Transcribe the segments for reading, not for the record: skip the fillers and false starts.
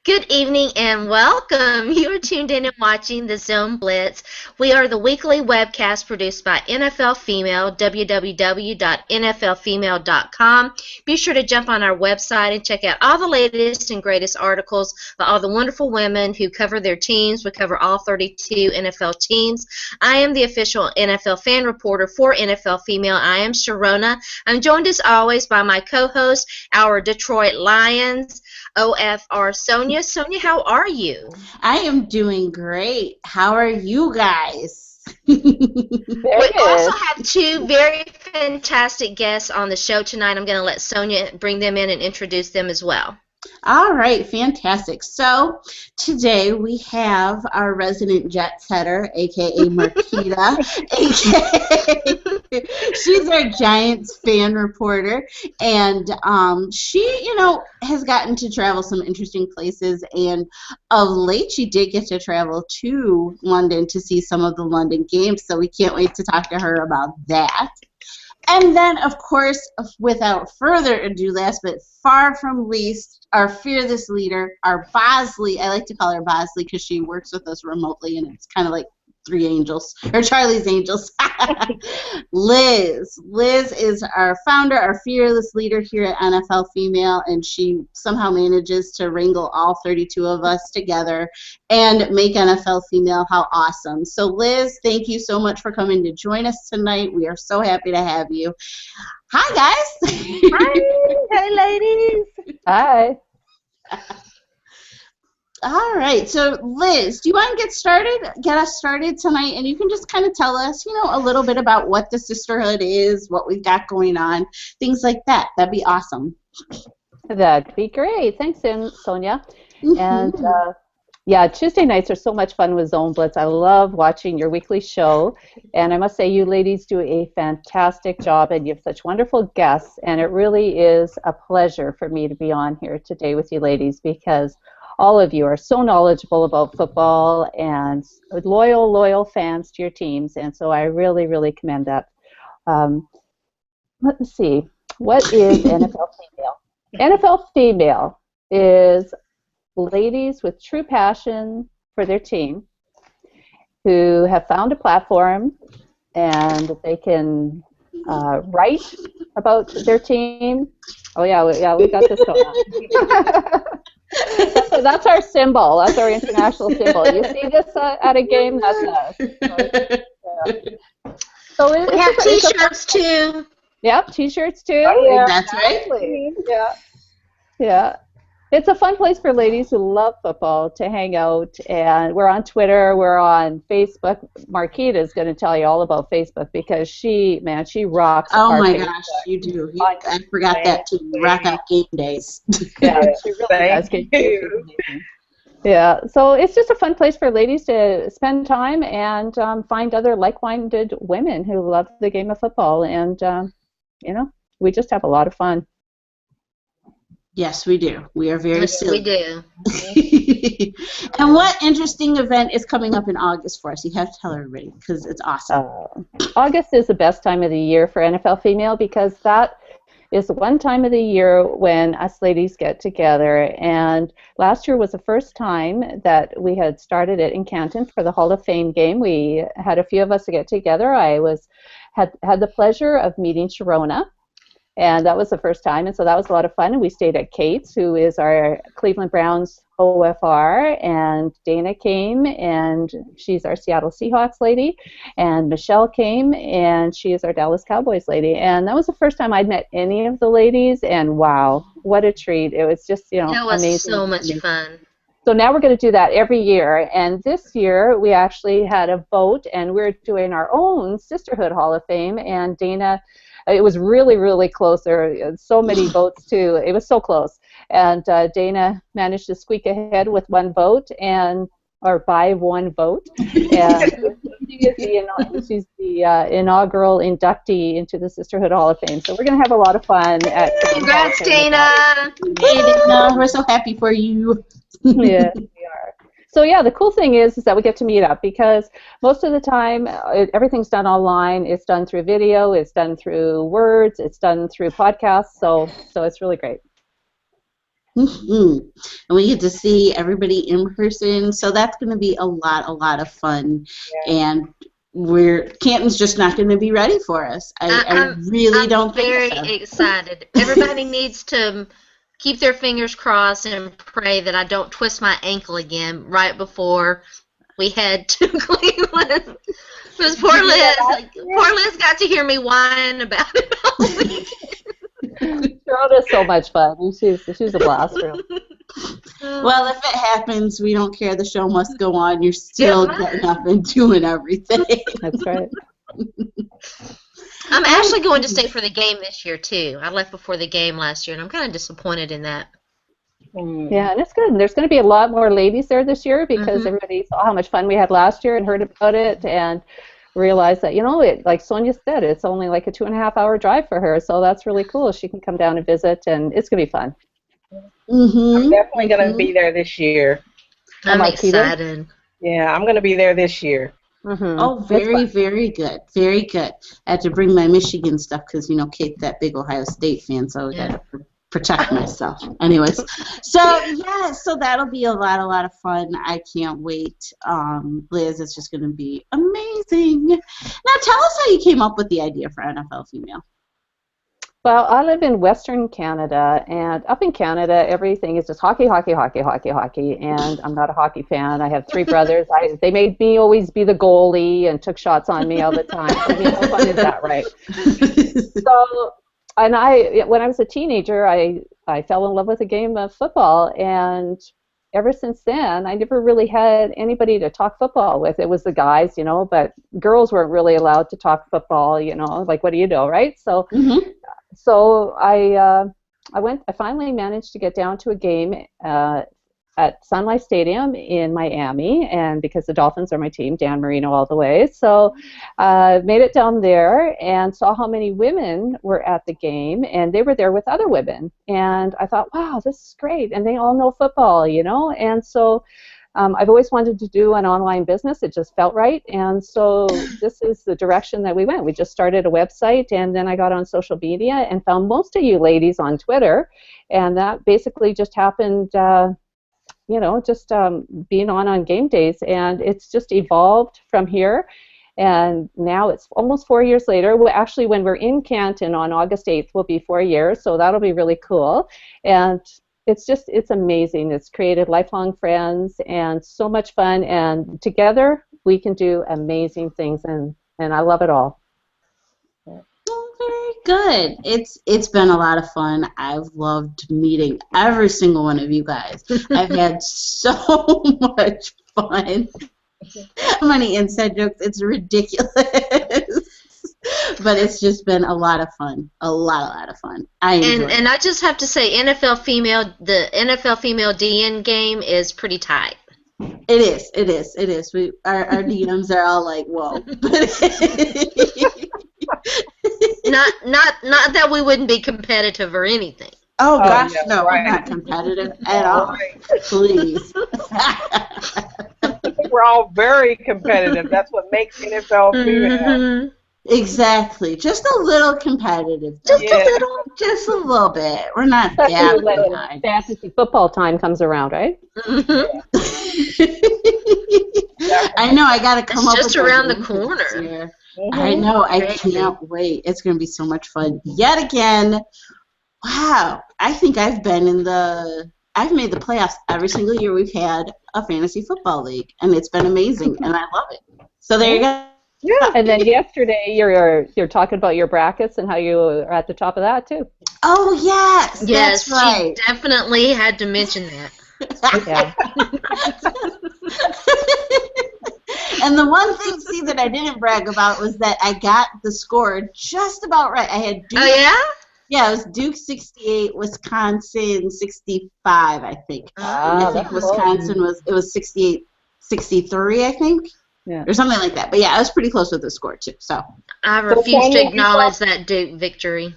Good evening and welcome. You are tuned in and watching the Zone Blitz. We are the weekly webcast produced by NFL Female, www.nflfemale.com. Be sure to jump on our website and check out all the latest and greatest articles by all the wonderful women who cover their teams. We cover all 32 NFL teams. I am the official NFL fan reporter for NFL Female. I am Sharona. I'm joined as always by my co-host, our Detroit Lions, OFR Sonja. Sonja, how are you? I am doing great. How are you guys? We also have two very fantastic guests on the show tonight. I'm going to let Sonja bring them in and introduce them as well. All right, fantastic. So today we have our resident jet setter, a.k.a. Marquita, a.k.a. she's our Giants fan reporter, and she, has gotten to travel some interesting places, and of late she did get to travel to London to see some of the London games, so we can't wait to talk to her about that. And then, of course, without further ado, last but far from least, our fearless leader, our Bosley. I like to call her Bosley because she works with us remotely, and it's kind of like three angels, or Charlie's Angels. Liz. Liz is our founder, our fearless leader here at NFL Female, and she somehow manages to wrangle all 32 of us together and make NFL Female. How awesome. So, Liz, thank you so much for coming to join us tonight. We are so happy to have you. Hi, guys. Hi. Hey, ladies. Hi. All right, so Liz, do you want to get us started tonight, and you can just kind of tell us, a little bit about what the sisterhood is, what we've got going on, things like that. That'd be awesome. That'd be great. Thanks, Sonja. And Tuesday nights are so much fun with Zone Blitz. I love watching your weekly show, and I must say you ladies do a fantastic job, and you have such wonderful guests, and it really is a pleasure for me to be on here today with you ladies because all of you are so knowledgeable about football and loyal fans to your teams, and so I really, really commend that. Let's see. What is NFL Female? NFL Female is ladies with true passion for their team who have found a platform and they can write about their team. Oh, yeah, we got this going on. That's our symbol. That's our international symbol. You see this at a game? That's us. So we have T-shirts too. Yep, T-shirts too. Oh, yeah. That's right. Yeah. It's a fun place for ladies who love football to hang out, and we're on Twitter, we're on Facebook. Marquita is going to tell you all about Facebook because she rocks. Oh my Facebook. gosh, you do. I forgot that too. You rock out game days. Yeah, she really does. Yeah, so it's just a fun place for ladies to spend time and find other like-minded women who love the game of football, and we just have a lot of fun. Yes, we do. We are very silly. We do. And what interesting event is coming up in August for us? You have to tell everybody because it's awesome. August is the best time of the year for NFL Female because that is the one time of the year when us ladies get together. And last year was the first time that we had started it in Canton for the Hall of Fame game. We had a few of us to get together. I had the pleasure of meeting Sharona. And that was the first time, and so that was a lot of fun. And we stayed at Kate's, who is our Cleveland Browns OFR, and Dana came, and she's our Seattle Seahawks lady, and Michelle came, and she is our Dallas Cowboys lady. And that was the first time I'd met any of the ladies, and wow, what a treat. It was just, That was amazing. So much fun. So now we're going to do that every year, and this year we actually had a vote, and we're doing our own Sisterhood Hall of Fame, and Dana... It was really, really close. There were so many votes, too. It was so close. And Dana managed to squeak ahead with one vote, or by one vote. And she's the inaugural inductee into the Sisterhood Hall of Fame. So we're going to have a lot of fun. Congrats, Dana. Hey, Dana. We're so happy for you. Yeah, we are. So yeah, the cool thing is that we get to meet up because most of the time everything's done online. It's done through video. It's done through words. It's done through podcasts. So it's really great. And we get to see everybody in person, so that's going to be a lot of fun. Yeah. And Canton's just not going to be ready for us. I really don't think so. I'm very excited. Everybody needs to keep their fingers crossed and pray that I don't twist my ankle again right before we head to Cleveland. Because poor Liz got to hear me whine about it all week. Sharona's so much fun. She's a blast. Really. Well, if it happens, we don't care. The show must go on. You're still getting up and doing everything. That's right. I'm actually going to stay for the game this year, too. I left before the game last year, and I'm kind of disappointed in that. Yeah, and it's good. There's going to be a lot more ladies there this year because everybody saw how much fun we had last year and heard about it and realized that, like Sonja said, it's only like a 2.5-hour drive for her, so that's really cool. She can come down and visit, and it's going to be fun. I'm definitely going to be there this year. I'm excited. Yeah, I'm going to be there this year. Oh, very, very good. Very good. I had to bring my Michigan stuff because, Kate's that big Ohio State fan, so I got to protect myself. Anyways, so that'll be a lot of fun. I can't wait. Liz, it's just going to be amazing. Now, tell us how you came up with the idea for NFL Female. Well, I live in Western Canada, and up in Canada, everything is just hockey, and I'm not a hockey fan. I have 3 brothers. They made me always be the goalie and took shots on me all the time. How fun is that, right? So, and when I was a teenager, I fell in love with the game of football, and ever since then, I never really had anybody to talk football with. It was the guys, but girls weren't really allowed to talk football, like what do you know, right? So. So I finally managed to get down to a game at Sun Life Stadium in Miami, and because the Dolphins are my team, Dan Marino all the way. So made it down there and saw how many women were at the game, and they were there with other women. And I thought, wow, this is great, and they all know football, And so I've always wanted to do an online business. It just felt right, and so this is the direction that we went. We just started a website, and then I got on social media and found most of you ladies on Twitter, and that basically just happened, just being on game days, and it's just evolved from here. And now it's almost 4 years later. Well, actually, when we're in Canton on August 8th, will be 4 years, so that'll be really cool. And it's amazing. It's created lifelong friends and so much fun, and together we can do amazing things, and I love it all. Oh, very good. It's been a lot of fun. I've loved meeting every single one of you guys. I've had so much fun. So many inside jokes. It's ridiculous. But it's just been a lot of fun. A lot of fun. I enjoy it. And I just have to say, the NFL female DN game is pretty tight. It is. Our DMs are all like, whoa. not that we wouldn't be competitive or anything. Oh gosh, no, right. We're not competitive at all. Right. Please. We're all very competitive. That's what makes NFL female. Exactly. Just a little competitive. Just a little bit. We're not that when fantasy football time comes around, right? I know. I got to come up with just around the corner. I know. I can't wait. It's going to be so much fun. Yet again. Wow. I think I've made the playoffs every single year we've had a fantasy football league, and it's been amazing, and I love it. So there you go. Yeah. And then yesterday you're talking about your brackets and how you are at the top of that too. Oh yes, that's right. She definitely had to mention that. Yeah. And the one thing, that I didn't brag about was that I got the score just about right. I had Duke. Oh yeah? Yeah, it was Duke 68, Wisconsin 65, I think. I think Wisconsin was 68, 63, I think. Yeah. Or something like that. But yeah, I was pretty close with the score too. So I refuse to acknowledge that Duke victory.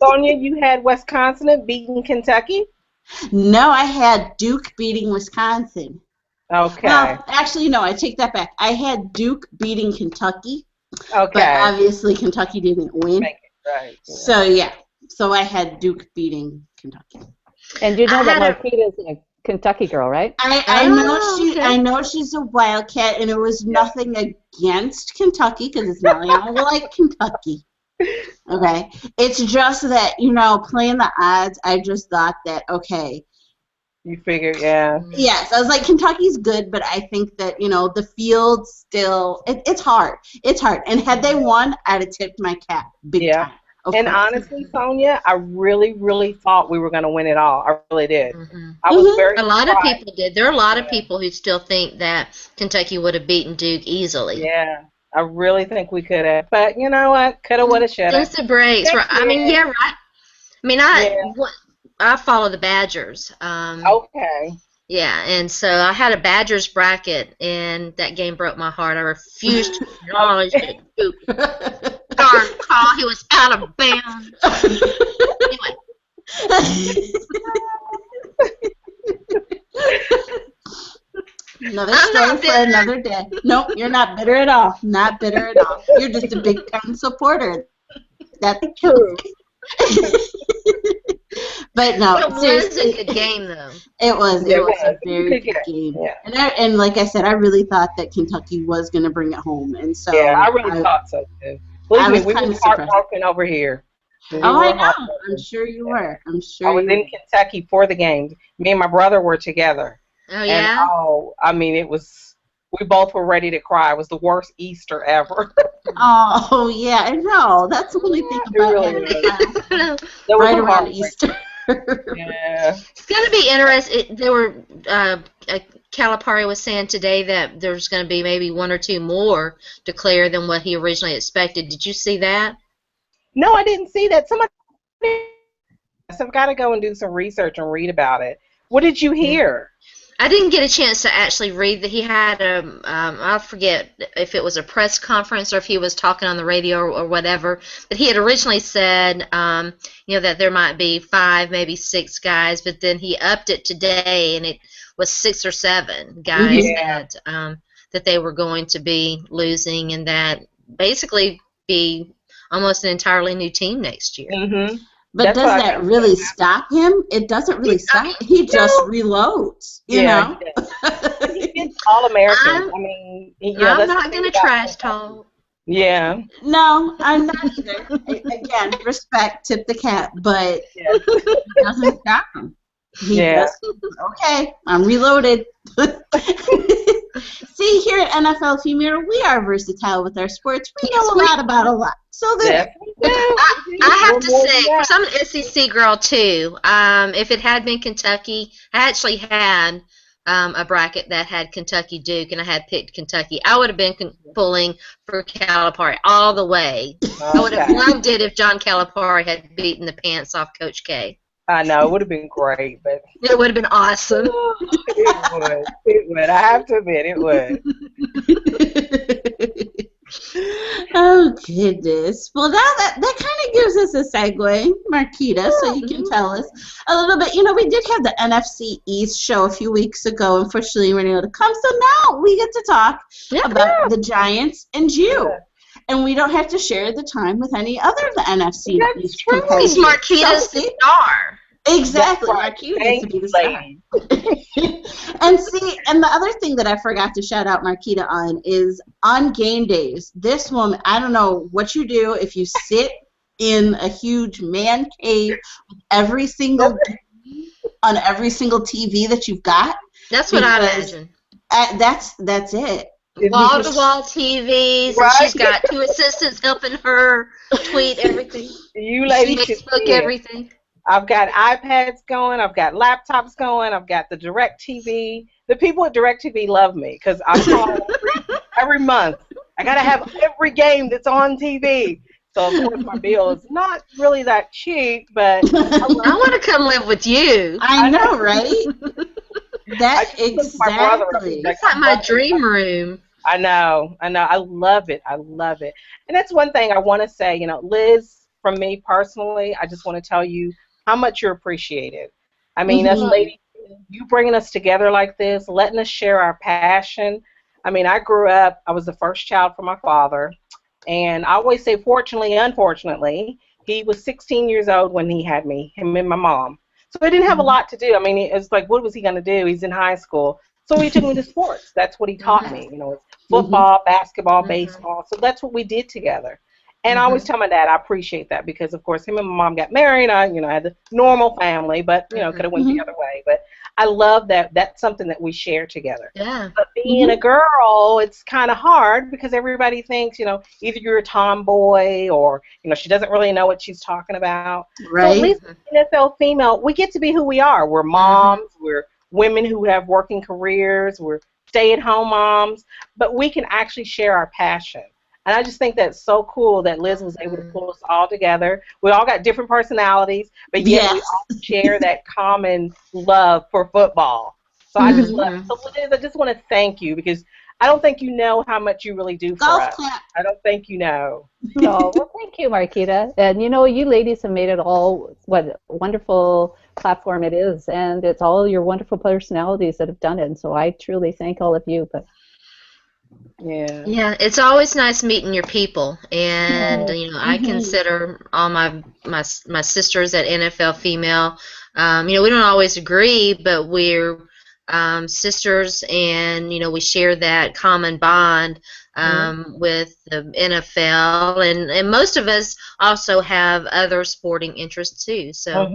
Sonja, you had Wisconsin beating Kentucky? No, I had Duke beating Wisconsin. Okay. Well, actually, no, I take that back. I had Duke beating Kentucky. Okay. But obviously Kentucky didn't win. Right. Yeah. So yeah. So I had Duke beating Kentucky. And you know I that had a Marquita is a Kentucky girl, right? okay. I know she's a Wildcat, and it was nothing against Kentucky because it's not like I don't like Kentucky. Okay, it's just that playing the odds, I just thought that okay. You figured, yeah. Yes, I was like Kentucky's good, but I think that the field still it's hard. It's hard, and had they won, I'd have tipped my cap big time. And honestly, Sonja, I really, really thought we were going to win it all. I really did. I was very A lot of surprised. people did. There are a lot of people who still think that Kentucky would have beaten Duke easily. Yeah, I really think we could have. But you know what? Coulda, woulda, shoulda. Since the breaks, right? I mean, yeah, right. I mean, I follow the Badgers. Okay. Yeah, and so I had a Badgers bracket, and that game broke my heart. I refused to acknowledge it. Darn call, he was out of bounds. Anyway. Another story for another day. Nope, you're not bitter at all. Not bitter at all. You're just a big time supporter. That's true. But no, it was a good game, though. It was a very good game. Yeah. And like I said, I really thought that Kentucky was going to bring it home, and so I really thought so too. Believe me, we were heartbroken over here. I know. I'm sure you were. I'm sure. I was in Kentucky for the game. Me and my brother were together. Oh yeah. And, I mean, it was. We both were ready to cry. It was the worst Easter ever. Oh yeah, I know. That's the only thing about it. Right around Easter. Yeah. It's going to be interesting. There were Calipari was saying today that there's going to be maybe one or two more declared than what he originally expected. Did you see that? No, I didn't see that. So I've got to go and do some research and read about it. What did you hear? I didn't get a chance to actually read that. He had I forget if it was a press conference or if he was talking on the radio or whatever, but he had originally said, that there might be 5, maybe 6 guys, but then he upped it today and it was 6 or 7 guys that they were going to be losing, and that basically be almost an entirely new team next year. Mm-hmm. But does that really stop him? It doesn't really stop him. He just reloads, you know? He's All-American. I'm not going to trash talk. Yeah. No, I'm not either. Again, respect, tip the cap, but it doesn't stop him. He just, okay, I'm reloaded. See, here at NFL Female, we are versatile with our sports. We know a lot about a lot. So there. I have to say, because I'm an SEC girl too, if it had been Kentucky, I actually had a bracket that had Kentucky Duke, and I had picked Kentucky. I would have been pulling for Calipari all the way. I would have loved it if John Calipari had beaten the pants off Coach K. I know, it would have been great, but it would have been awesome. It would. I have to admit, it would. Oh goodness. Well, that kind of gives us a segue, Marquita, so you can tell us a little bit. We did have the NFC East show a few weeks ago. Unfortunately, you weren't able to come, so now we get to talk about the Giants and you. And we don't have to share the time with any other of the NFC East competitors. Marquita's the star. Exactly. Marquita gets to be the star. And the other thing that I forgot to shout out Marquita on is on game days, this woman, I don't know what you do if you sit in a huge man cave with every single on every single TV that you've got. That's what I imagine. That's it. Wall-to-wall TVs, and she's got 2 assistants helping her tweet everything. You ladies Facebook everything. I've got iPads going. I've got laptops going. I've got the DirecTV. The people at DirecTV love me because I'm calling every month. I got to have every game that's on TV. So, of course, my bill is not really that cheap, but I want to come live with you. I know, right? Exactly. That's like my dream room. I know. I love it. And that's one thing I want to say. Liz, from me personally, I just want to tell you how much you're appreciated. I mean, as ladies, you bringing us together like this, letting us share our passion. I mean, I grew up, I was the first child from my father, and I always say, fortunately, unfortunately, He was 16 years old when he had me, him and my mom. So he didn't have a lot to do. I mean, it was like, what was he going to do? He's in high school. So he took me to sports. That's what he taught me. You know, it's football, basketball, baseball. So that's what we did together. And I always tell my dad I appreciate that because, of course, him and my mom got married. I, you know, had the normal family, but, you know, could have went the other way. But I love that that's something that we share together. Yeah. But being a girl, it's kind of hard because everybody thinks, you know, either you're a tomboy or, you know, she doesn't really know what she's talking about. Right. So at least NFL female, we get to be who we are. We're moms. We're women who have working careers. We're stay-at-home moms. But we can actually share our passion. And I just think that's so cool that Liz was able to pull us all together. We all got different personalities, but yet we all share that common love for football. So I just love it. So Liz, I just want to thank you because I don't think you know how much you really do for us. I don't think you know. No, well, thank you, Marquita. And, you know, you ladies have made it all what a wonderful platform it is. And it's all your wonderful personalities that have done it. And so I truly thank all of you. But yeah, it's always nice meeting your people, and you know, I consider all my sisters at NFL Female. You know, we don't always agree, but we're sisters, and you know, we share that common bond with the NFL, and most of us also have other sporting interests too. So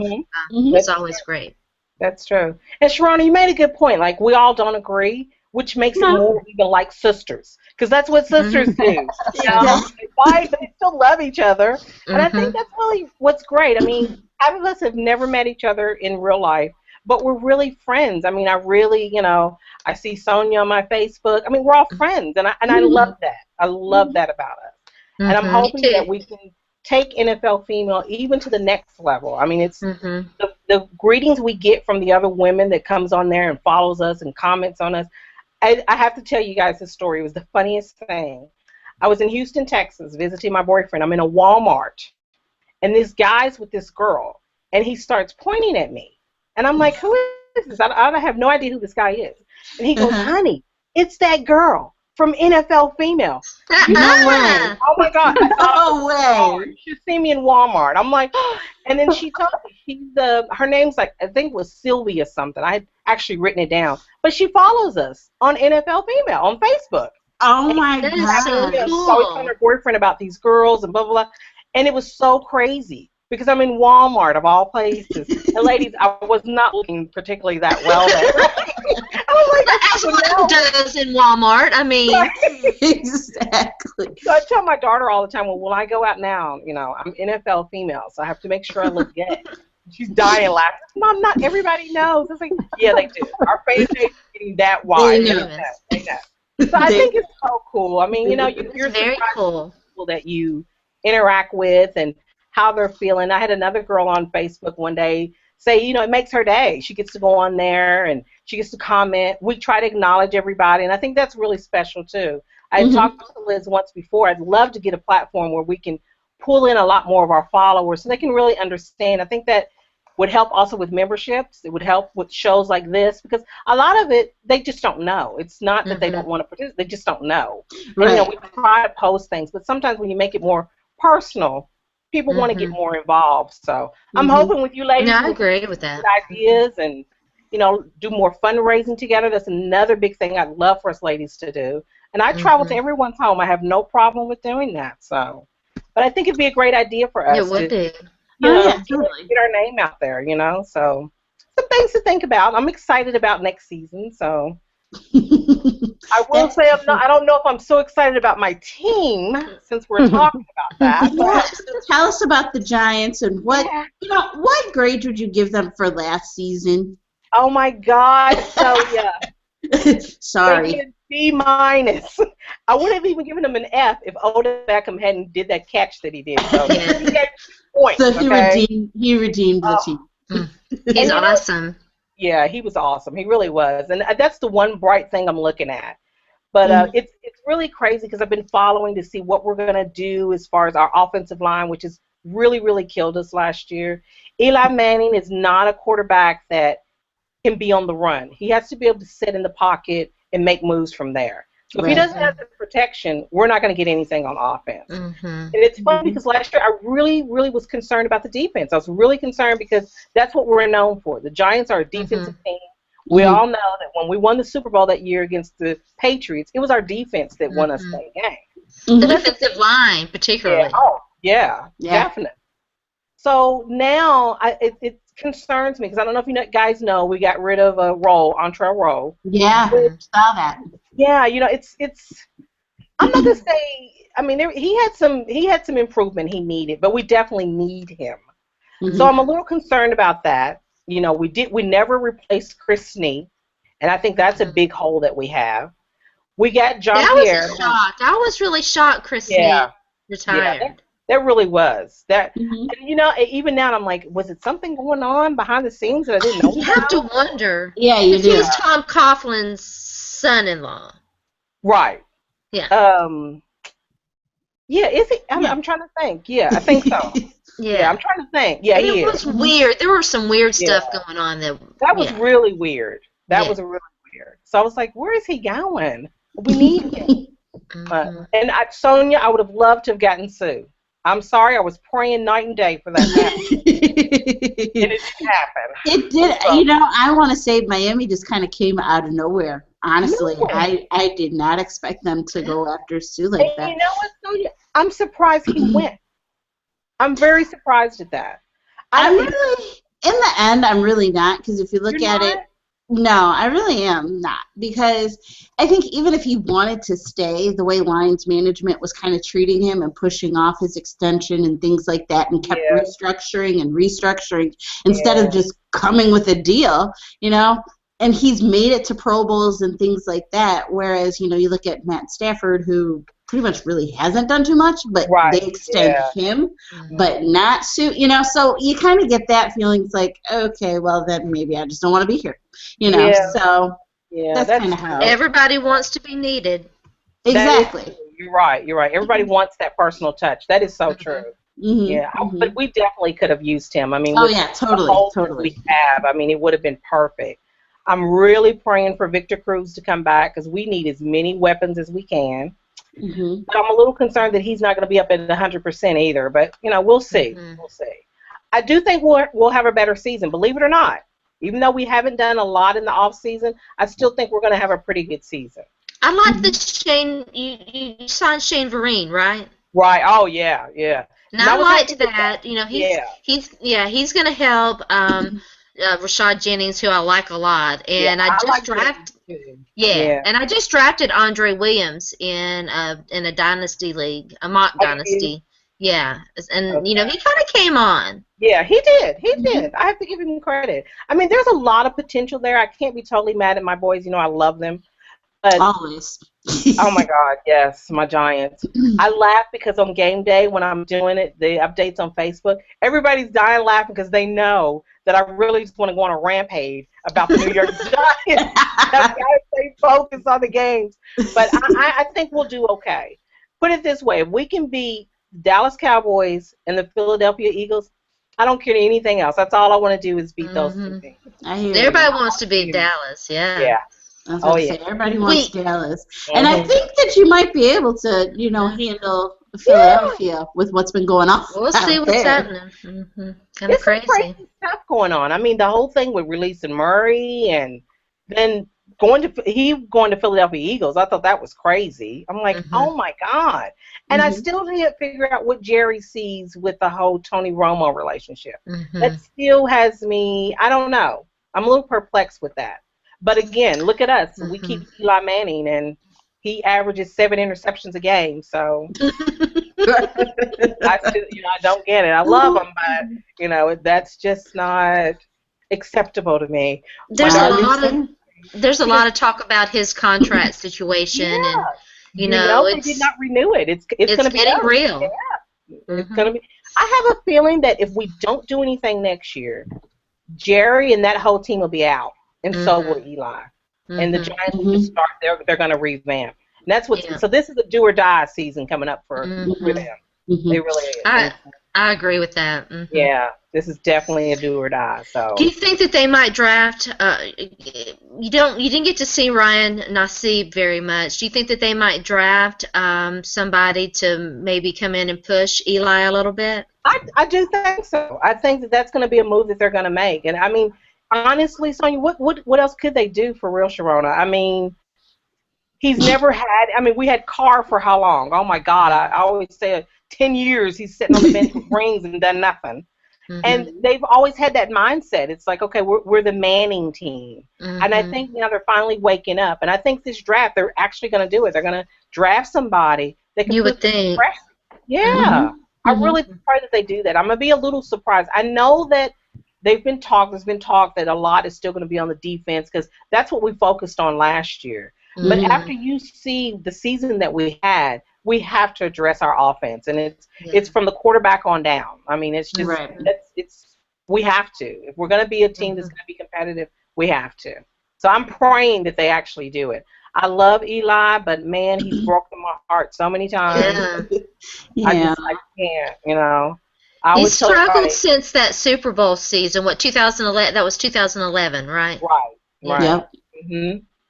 it's always great. That's true. And Sharona, you made a good point. Like, we all don't agree, which makes it more even like sisters, because that's what sisters do. You know, they fight, but they still love each other. And I think that's really what's great. I mean, half of us have never met each other in real life, but we're really friends. I mean, I really, you know, I see Sonja on my Facebook. I mean, we're all friends, and I love that. I love that about us. And I'm hoping that we can take NFL Female even to the next level. I mean, it's the greetings we get from the other women that comes on there and follows us and comments on us. I have to tell you guys this story. It was the funniest thing. I was in Houston, Texas, visiting my boyfriend. I'm in a Walmart, and this guy's with this girl, and he starts pointing at me. And I'm like, who is this? I have no idea who this guy is. And he goes, honey, it's that girl from NFL Female. No way. Oh, my God. No way. You should see me in Walmart. I'm like, and then she told me, her name's like, I think it was Sylvia something. I had actually written it down. But she follows us on NFL Female on Facebook. Oh, my God. She's always telling her boyfriend about these girls and blah, blah, blah. And it was so crazy because I'm in Walmart, of all places. And, ladies, I was not looking particularly that well there. That's what does in Walmart. I mean, exactly. So I tell my daughter all the time, well, when I go out now, you know, I'm NFL Female, so I have to make sure I look good. She's dying laughing. Mom, not everybody knows. It's like, yeah, they do. Our fan base is getting that wide. They know. So I think it's so cool. I mean, you know, you're very cool people that you interact with and how they're feeling. I had another girl on Facebook one day say, you know, it makes her day. She gets to go on there and she gets to comment. We try to acknowledge everybody, and I think that's really special too. I talked to Liz once before. I'd love to get a platform where we can pull in a lot more of our followers so they can really understand. I think that would help also with memberships. It would help with shows like this because a lot of it, they just don't know. It's not that they don't want to participate. They just don't know. Right. And, you know, we try to post things, but sometimes when you make it more personal, people want to get more involved. So I'm hoping with you ladies, I agree with that. Ideas and, you know, do more fundraising together. That's another big thing I'd love for us ladies to do. And I travel to everyone's home. I have no problem with doing that. So, but I think it'd be a great idea for us. It would be. You know, get our name out there, you know. So some things to think about. I'm excited about next season. So I will say I don't know if I'm so excited about my team since we're talking about that. So tell us about the Giants and what what grade would you give them for last season? Oh my God, Celia. Sorry. They did B-. I would have even given them an F if Odell Beckham hadn't did that catch that he did. So he got points. So he redeemed the team. He's awesome. Yeah, he was awesome. He really was. And that's the one bright thing I'm looking at. But it's really crazy because I've been following to see what we're going to do as far as our offensive line, which has really, really killed us last year. Eli Manning is not a quarterback that can be on the run. He has to be able to sit in the pocket and make moves from there. So if he doesn't have the protection, we're not going to get anything on offense. And it's funny because last year I really was concerned about the defense. I was really concerned because that's what we're known for. The Giants are a defensive team. We all know that when we won the Super Bowl that year against the Patriots, it was our defense that won us that game. The defensive line, particularly. Yeah, definitely. So now it concerns me because I don't know if you guys know we got rid of Antrell Rowe. Yeah, saw that. Yeah, it's. I'm not gonna say. I mean, he had some improvement he needed, but we definitely need him. So I'm a little concerned about that. We never replaced Chris Snee, and I think that's a big hole that we have. We got John Pierre. I was really shocked Chris Snee retired. Yeah, that really was. And, even now I'm like, was it something going on behind the scenes that I didn't know about? You have to wonder. Yeah, you do. He's Tom Coughlin's son-in-law. Right. Yeah. Yeah, is he? I'm trying to think. Yeah, I think so. Yeah, I'm trying to think. Yeah, and it was weird. There was some weird stuff going on there. That was really weird. That was really weird. So I was like, where is he going? We need him. And Sonja, I would have loved to have gotten Sue. I'm sorry, I was praying night and day for that to happen. It didn't happen. It did. I want to say Miami just kind of came out of nowhere. Honestly, I did not expect them to go after Sue like that. You know what, Sonja? I'm surprised he went. I'm very surprised at that. In the end, I'm really not, because if you look at it, no, I really am not, because I think even if he wanted to stay, the way Lions management was kind of treating him and pushing off his extension and things like that, and kept restructuring instead of just coming with a deal, and he's made it to Pro Bowls and things like that, whereas, you look at Matt Stafford, who pretty much really hasn't done too much, but they extend him, but not Sue, so you kind of get that feeling. It's like, okay, well, then maybe I just don't want to be here, so that's kind of how. Everybody wants to be needed. Exactly. You're right. Everybody wants that personal touch. That is so true. But we definitely could have used him. I mean, totally. We have. I mean, it would have been perfect. I'm really praying for Victor Cruz to come back because we need as many weapons as we can. But I'm a little concerned that he's not going to be up at 100% either. But we'll see. We'll see. I do think we'll have a better season. Believe it or not, even though we haven't done a lot in the off season, I still think we're going to have a pretty good season. I like the Shane. You signed Shane Vereen, right? Right. Oh yeah. And I liked that. He's going to help. Rashad Jennings, who I like a lot, and I just drafted. And I just drafted Andre Williams in a dynasty league, a mock dynasty. Yeah, and he kind of came on. Yeah, he did. I have to give him credit. I mean, there's a lot of potential there. I can't be totally mad at my boys. I love them. But, always. Oh my God, yes, my Giants. I laugh because on game day when I'm doing it, the updates on Facebook, everybody's dying laughing because they know that I really just want to go on a rampage about the New York Giants. I've got to stay focused on the games. But I think we'll do okay. Put it this way, if we can beat Dallas Cowboys and the Philadelphia Eagles, I don't care anything else. That's all I want to do is beat those two teams. Everybody wants to beat Dallas, Yeah. Everybody wants Dallas. And I think that you might be able to, handle Philadelphia with what's been going on. We'll see what's happening. Kind of crazy. Crazy stuff going on. I mean, the whole thing with releasing Murray and then going to Philadelphia Eagles. I thought that was crazy. I'm like, oh my God. And I still didn't figure out what Jerry sees with the whole Tony Romo relationship. That still has me, I don't know. I'm a little perplexed with that. But again, look at us. We keep Eli Manning, and he averages 7 interceptions a game. So I don't get it. I love him, but that's just not acceptable to me. There's a lot of talk about his contract situation, and they did not renew it. It's going to be getting real. Yeah. It's going to be. I have a feeling that if we don't do anything next year, Jerry and that whole team will be out. And so will Eli. And the Giants will just start, they're going to revamp. And that's what, so this is a do or die season coming up for them. They really is. I agree with that. Yeah, this is definitely a do or die. So. Do you think that they might draft? You didn't get to see Ryan Nassib very much. Do you think that they might draft somebody to maybe come in and push Eli a little bit? I do think so. I think that that's going to be a move that they're going to make. And I mean, honestly, Sonja, what else could they do for real, Sharona? I mean, he's never had. I mean, we had Carr for how long? Oh my God! I always say 10 years. He's sitting on the bench with rings and done nothing. And they've always had that mindset. It's like, okay, we're the Manning team. And I think now they're finally waking up. And I think this draft, they're actually going to do it. They're going to draft somebody that can. You would think. Yeah. I really pray that they do that. I'm going to be a little surprised. I know that there's been talk that a lot is still going to be on the defense because that's what we focused on last year. But after you see the season that we had, we have to address our offense, and it's from the quarterback on down. I mean, it's just we have to. If we're going to be a team that's going to be competitive, we have to. So I'm praying that they actually do it. I love Eli, but man, he's broken my heart so many times. I can't, you know. He's struggled since that Super Bowl season. What 2011? That was 2011, right? Right.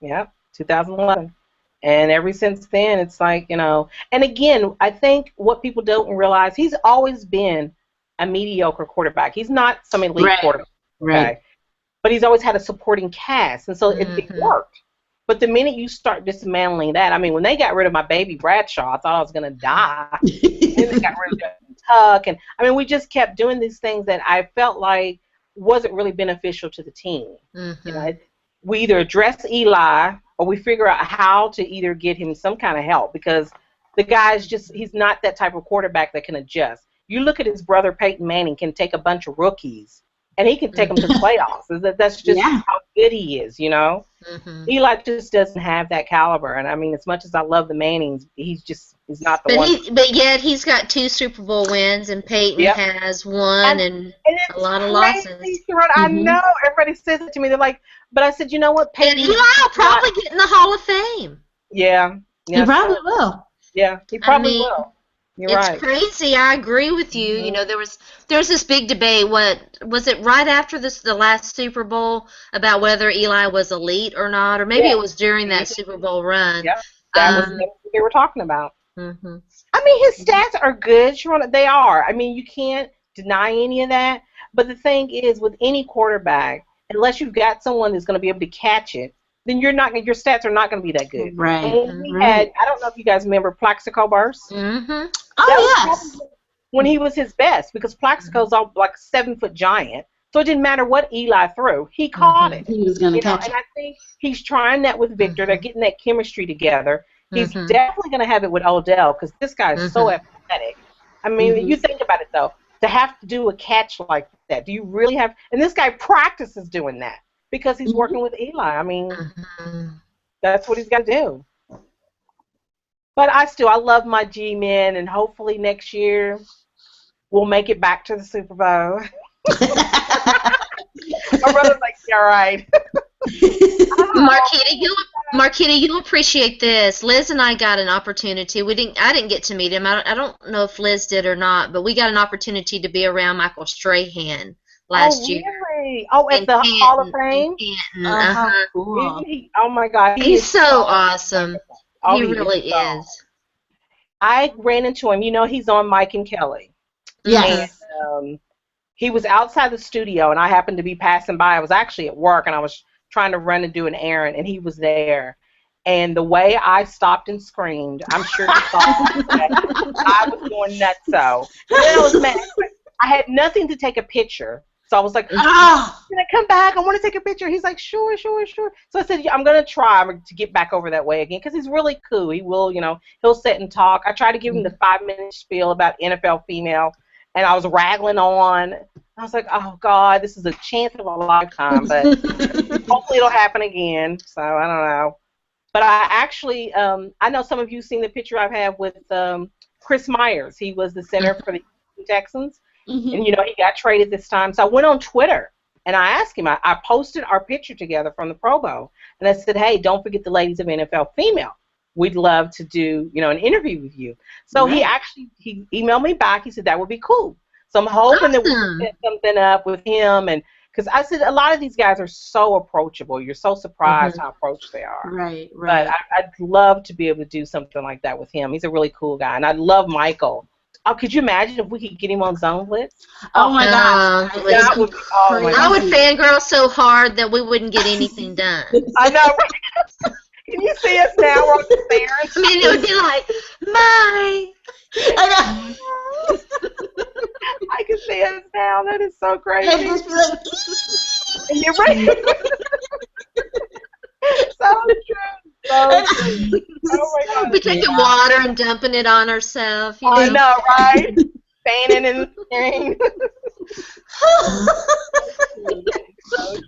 Yep. 2011. And ever since then, it's like, you know, and again, I think what people don't realize, he's always been a mediocre quarterback. He's not some elite quarterback. Okay? But he's always had a supporting cast, and so it worked. But the minute you start dismantling that, I mean, when they got rid of my baby Bradshaw, I thought I was going to die. And they got rid of Tuck, and I mean, we just kept doing these things that I felt like wasn't really beneficial to the team. You know, we either address Eli or we figure out how to either get him some kind of help because the guy's he's not that type of quarterback that can adjust. You look at his brother Peyton Manning can take a bunch of rookies and he can take them to the playoffs. That's just how good he is, you know. Eli just doesn't have that caliber, and I mean, as much as I love the Mannings, he's not the one. But yet he's got 2 Super Bowl wins, and Peyton has 1, and a lot of losses. I know everybody says it to me. They're like, but I said, you know what, Peyton? And Eli will probably get in the Hall of Fame. Yeah. He probably will. Yeah, he probably will. It's crazy. I agree with you. You know, there was this big debate. What was it right after the last Super Bowl about whether Eli was elite or not, or maybe it was during that Super Bowl run. Yeah, that was what they were talking about. I mean, his stats are good, Sharona. They are. I mean, you can't deny any of that. But the thing is, with any quarterback, unless you've got someone that's going to be able to catch it, then your stats are not going to be that good. Right. And we had, I don't know if you guys remember Plaxico Burst. Oh, yes. When he was his best, because Plaxico's all like a 7-foot giant, so it didn't matter what Eli threw, he caught it. He was going to catch it. And I think he's trying that with Victor. They're getting that chemistry together. He's definitely going to have it with Odell because this guy is so athletic. I mean, you think about it though, to have to do a catch like that, do you really have? And this guy practices doing that because he's working with Eli. I mean, that's what he's got to do. But I love my G-men, and hopefully next year we'll make it back to the Super Bowl. My brother's like, yeah, all right. Marquita, you'll appreciate this. Liz and I got an opportunity. I didn't get to meet him. I don't know if Liz did or not, but we got an opportunity to be around Michael Strahan last year. Really? Oh, at the Hall of Fame? Cool. Oh, my God. He's so awesome. He really is. I ran into him. You know, he's on Mike and Kelly. Yes. And, he was outside the studio, and I happened to be passing by. I was actually at work, and I was trying to run and do an errand, and he was there. And the way I stopped and screamed, I'm sure you saw I was going nuts. So I was mad. I had nothing to take a picture. So I was like, can I come back? I want to take a picture. He's like, sure. So I said, yeah, I'm going to try to get back over that way again because he's really cool. He will, you know, he'll sit and talk. I tried to give him the 5-minute spiel about NFL female, and I was rattling on. I was like, oh, God, this is a chance of a lifetime, but hopefully it'll happen again. So I don't know. But I actually, I know some of you seen the picture I've had with Chris Myers. He was the center for the Texans. And, you know, he got traded this time. So I went on Twitter, and I asked him. I posted our picture together from the Pro Bowl. And I said, hey, don't forget the ladies of NFL female. We'd love to do, you know, an interview with you. So he emailed me back. He said that would be cool. So I'm hoping that we can Awesome. set something up with him, and because I said a lot of these guys are so approachable. You're so surprised how approached they are. Right, But right. I'd love to be able to do something like that with him. He's a really cool guy, and I love Michael. Oh, could you imagine if we could get him on Zone Blitz? Oh my gosh, It it'd that be would be, oh my I would crazy. fangirl so hard that we wouldn't get anything done. I know. Can you see us now? We're on the stairs. I mean, it would be like, my. I know. I can see us now. That is so crazy. It'd just be like, And you're right. So true. So true. Oh my God. We taking water and dumping it on ourselves. You know? I know, right? Fanning and staring.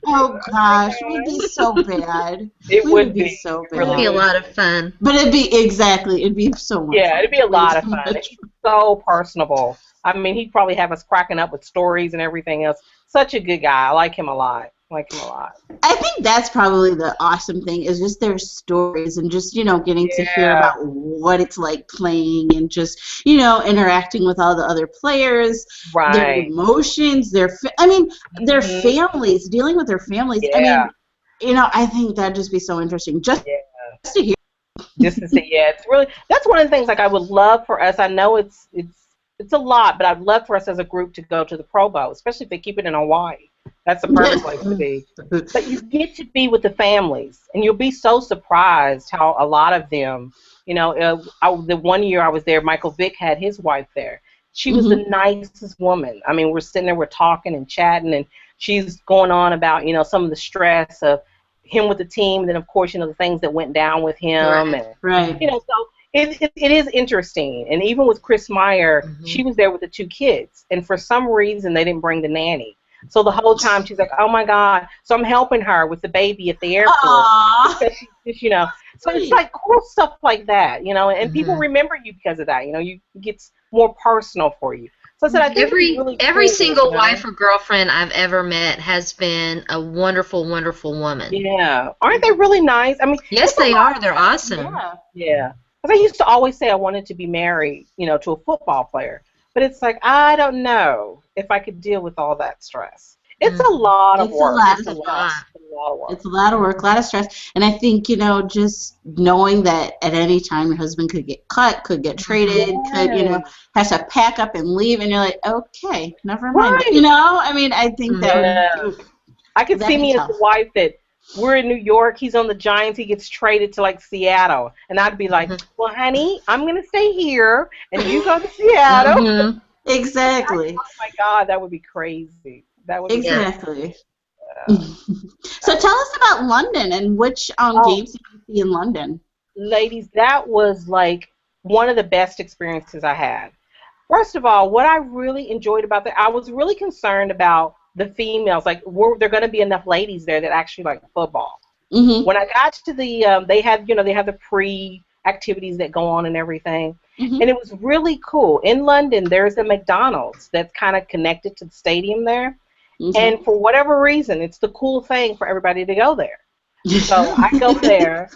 oh gosh, it would be so bad. It We would be so It would bad. be a lot of fun. But it'd be so much. Yeah, fun. it'd be a lot of So fun. much He's so personable. I mean, he'd probably have us cracking up with stories and everything else. Such a good guy. I like him a lot. I think that's probably the awesome thing is just their stories and just, getting to hear Yeah. about what it's like playing and just, interacting with all the other players, their Right. emotions, their Mhm. families, dealing with their families. Yeah. I think that'd just be so interesting just Yeah. to hear. Just to see, yeah, it's really, that's one of the things like I would love for us. I know it's a lot, but I'd love for us as a group to go to the Pro Bowl, especially if they keep it in Hawaii. That's the perfect place to be. But you get to be with the families, and you'll be so surprised how a lot of them, the one year I was there, Michael Vick had his wife there. She was the nicest woman. I mean, we're sitting there, we're talking and chatting, and she's going on about, some of the stress of him with the team, and then, of course, the things that went down with him. Right. And, so it is interesting. And even with Chris Meyer, she was there with the two kids, and for some reason, they didn't bring the nanny. So the whole time she's like, oh my God. So I'm helping her with the baby at the airport. Aww. So it's like cool stuff like that, and people remember you because of that. It gets more personal for you. So I said, I think every single wife or girlfriend I've ever met has been a wonderful, wonderful woman. Yeah. Aren't they really nice? I mean, yes, they are. They're awesome. Yeah. Because I used to always say I wanted to be married, to a football player. But it's like, I don't know if I could deal with all that stress. It's a lot of work. It's a lot of work. It's a lot of work, a lot of stress. And I think, just knowing that at any time your husband could get cut, could get traded, could, has to pack up and leave, and you're like, okay, never mind. Right. I mean, I think that would I could see me as a wife that we're in New York, he's on the Giants, he gets traded to like Seattle, and I'd be like, well, honey, I'm going to stay here, and you go to Seattle. Exactly. Oh my God, that would be crazy. That would be exactly. So tell us about London and which games did you see in London? Ladies, that was like one of the best experiences I had. First of all, what I really enjoyed about that, I was really concerned about the females. Like, were there going to be enough ladies there that actually like football? When I got to the, they have the pre-activities that go on and everything. And it was really cool. In London, there's a McDonald's that's kind of connected to the stadium there. And for whatever reason, it's the cool thing for everybody to go there. So I go there,